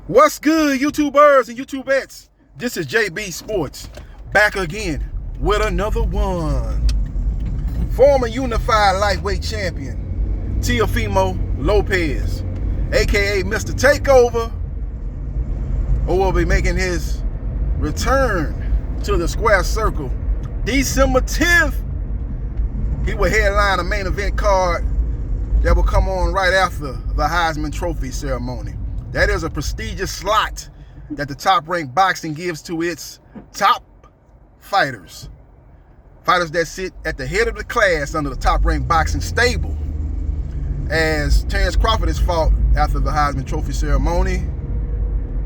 What's good, YouTubers and YouTubettes? This is JB Sports, back again with another one. Former unified lightweight champion, Teofimo Lopez, aka Mr. Takeover, who will be making his return to the square circle December 10th. He will headline a main event card that will come on right after the Heisman Trophy ceremony. That is a prestigious slot that the Top Rank Boxing gives to its top fighters. Fighters that sit at the head of the class under the Top Rank Boxing stable. As Terrence Crawford has fought after the Heisman Trophy ceremony,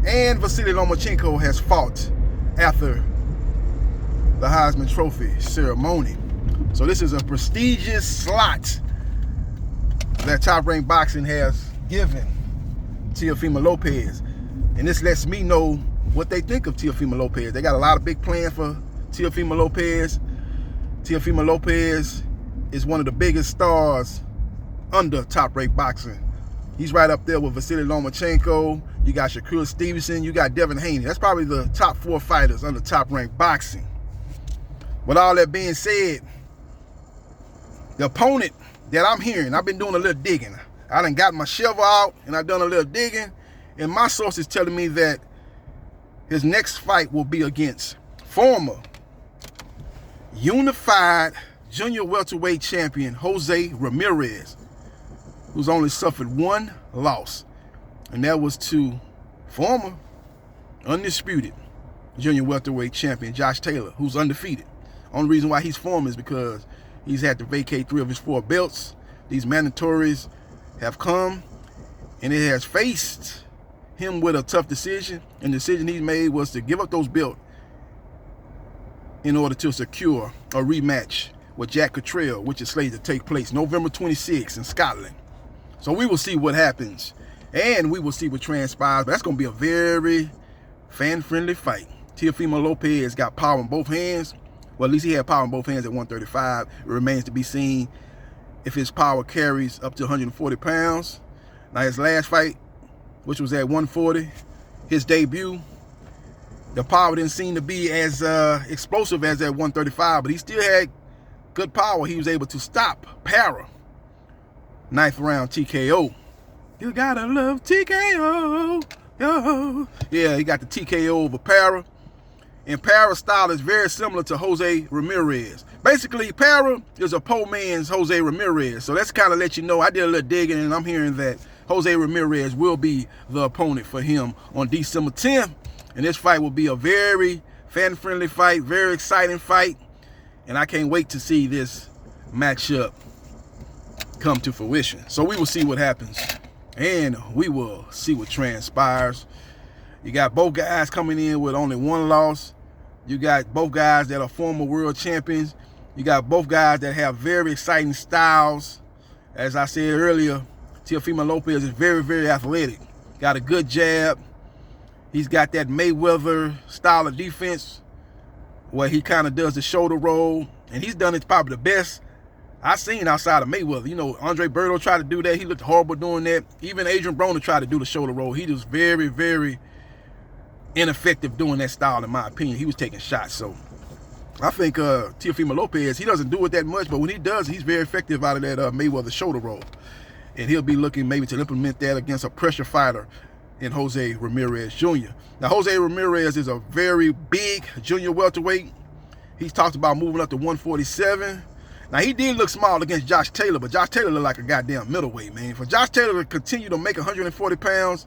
and Vasily Lomachenko has fought after the Heisman Trophy ceremony. So this is a prestigious slot that Top Rank Boxing has given Teofimo Lopez, and this lets me know what they think of Teofimo Lopez. They got a lot of big plans for Teofimo Lopez. Teofimo Lopez is one of the biggest stars under Top Rank Boxing. He's right up there with Vasily Lomachenko. You got Shakur Stevenson. You got Devin Haney. That's probably the top 4 fighters under Top Rank Boxing. With all that being said, the opponent that I'm hearing, I've been doing a little digging. I done got my shovel out and I've done a little digging, and my source is telling me that his next fight will be against former unified junior welterweight champion Jose Ramirez, who's only suffered one loss, and that was to former undisputed junior welterweight champion Josh Taylor, who's undefeated. Only reason why he's former is because he's had to vacate 3 of his 4 belts. These mandatories have come, and it has faced him with a tough decision, and the decision he made was to give up those belts in order to secure a rematch with Jack Cottrell, which is slated to take place November 26th in Scotland. So we will see what happens, and we will see what transpires, but that's going to be a very fan-friendly fight. Teofimo Lopez got power in both hands. Well, at least he had power in both hands at 135. It remains to be seen if his power carries up to 140 pounds. Now, his last fight, which was at 140, his debut, the power didn't seem to be as explosive as at 135, but he still had good power. He was able to stop Para. 9th round TKO. You gotta love TKO. Oh. Yeah, he got the TKO over Para. And Para's style is very similar to Jose Ramirez. Basically, Para is a poor man's Jose Ramirez. So that's kind of let you know. I did a little digging, and I'm hearing that Jose Ramirez will be the opponent for him on December 10th. And this fight will be a very fan-friendly fight, very exciting fight. And I can't wait to see this matchup come to fruition. So we will see what happens, and we will see what transpires. You got both guys coming in with only 1 loss. You got both guys that are former world champions. You got both guys that have very exciting styles. As I said earlier, Teofimo Lopez is very, very athletic. Got a good jab. He's got that Mayweather style of defense where he kind of does the shoulder roll. And he's done it probably the best I've seen outside of Mayweather. You know, Andre Berto tried to do that. He looked horrible doing that. Even Adrian Broner tried to do the shoulder roll. He was very, very ineffective doing that style, in my opinion. He was taking shots. So I think Teofimo Lopez, he doesn't do it that much, but when he does, he's very effective out of that Mayweather shoulder roll. And he'll be looking maybe to implement that against a pressure fighter in Jose Ramirez Jr. Now, Jose Ramirez is a very big junior welterweight. He's talked about moving up to 147. Now, he did look small against Josh Taylor, but Josh Taylor looked like a goddamn middleweight, man. For Josh Taylor to continue to make 140 pounds,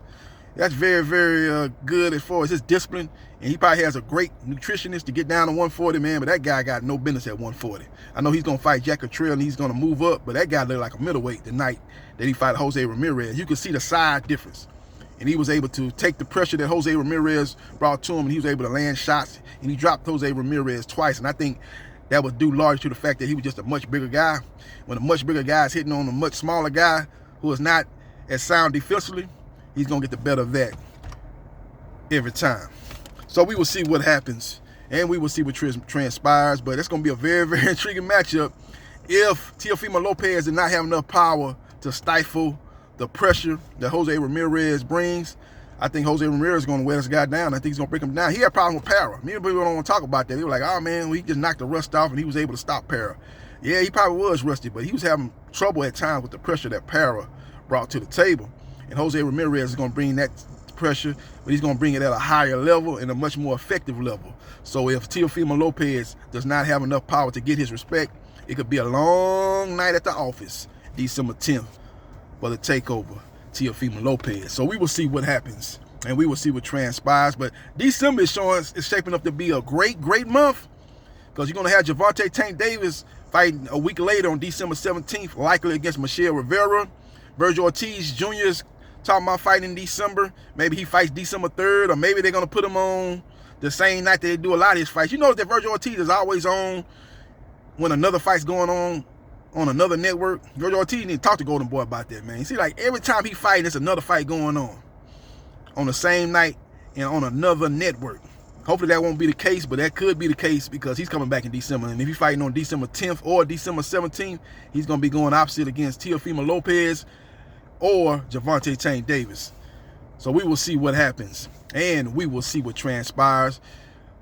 that's very, very good as far as his discipline. And he probably has a great nutritionist to get down to 140, man. But that guy got no business at 140. I know he's going to fight Jack Cottrell and he's going to move up. But that guy looked like a middleweight the night that he fought Jose Ramirez. You can see the size difference. And he was able to take the pressure that Jose Ramirez brought to him. And he was able to land shots. And he dropped Jose Ramirez twice. And I think that was due largely to the fact that he was just a much bigger guy. When a much bigger guy is hitting on a much smaller guy who is not as sound defensively, he's going to get the better of that every time. So we will see what happens, and we will see what transpires. But it's going to be a very, very intriguing matchup if Teofimo Lopez did not have enough power to stifle the pressure that Jose Ramirez brings. I think Jose Ramirez is going to wear this guy down. I think he's going to break him down. He had a problem with Para. Many people don't want to talk about that. They were like, oh, man, well, he just knocked the rust off and he was able to stop Para. Yeah, he probably was rusty, but he was having trouble at times with the pressure that Para brought to the table. And Jose Ramirez is going to bring that pressure, but he's going to bring it at a higher level and a much more effective level. So if Teofimo Lopez does not have enough power to get his respect, it could be a long night at the office, December 10th, for the takeover, Teofimo Lopez. So we will see what happens, and we will see what transpires. But December is shaping up to be a great, great month, because you're going to have Gervonta Tank Davis fighting a week later on December 17th, likely against Michelle Rivera. Virgil Ortiz Jr. is talking about fighting in December. Maybe he fights December 3rd, or maybe they're going to put him on the same night that they do a lot of his fights. You know that Virgil Ortiz is always on when another fight's going on another network. Virgil Ortiz need to talk to Golden Boy about that, man. You see, like, every time he fights, there's another fight going on the same night and on another network. Hopefully that won't be the case, but that could be the case because he's coming back in December. And if he's fighting on December 10th or December 17th, he's going to be going opposite against Teofimo Lopez or Gervonta Tank Davis. So we will see what happens, and we will see what transpires.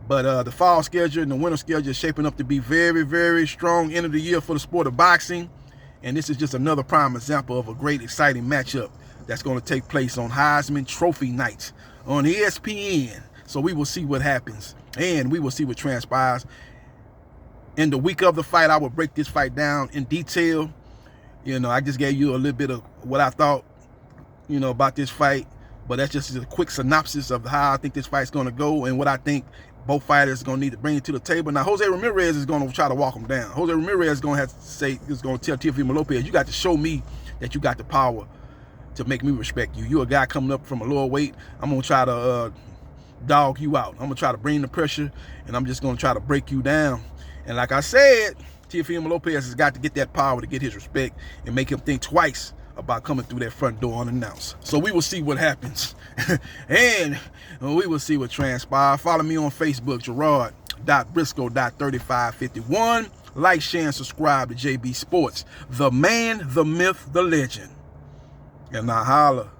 But the fall schedule and the winter schedule is shaping up to be very, very strong end of the year for the sport of boxing. And this is just another prime example of a great, exciting matchup that's going to take place on Heisman Trophy night on ESPN. So we will see what happens, and we will see what transpires. In the week of the fight, I will break this fight down in detail. You know, I just gave you a little bit of what I thought, you know, about this fight. But that's just a quick synopsis of how I think this fight's going to go and what I think both fighters are going to need to bring to the table. Now, Jose Ramirez is going to try to walk him down. Jose Ramirez is going to have to say, is going to tell Teofimo Lopez, you got to show me that you got the power to make me respect you. You're a guy coming up from a lower weight. I'm going to try to dog you out. I'm going to try to bring the pressure, and I'm just going to try to break you down. And like I said, Teofimo Lopez has got to get that power to get his respect and make him think twice about coming through that front door unannounced. So we will see what happens. And we will see what transpires. Follow me on Facebook, Gerard.Briscoe.3551. Like, share, and subscribe to JB Sports. The man, the myth, the legend. And now holla.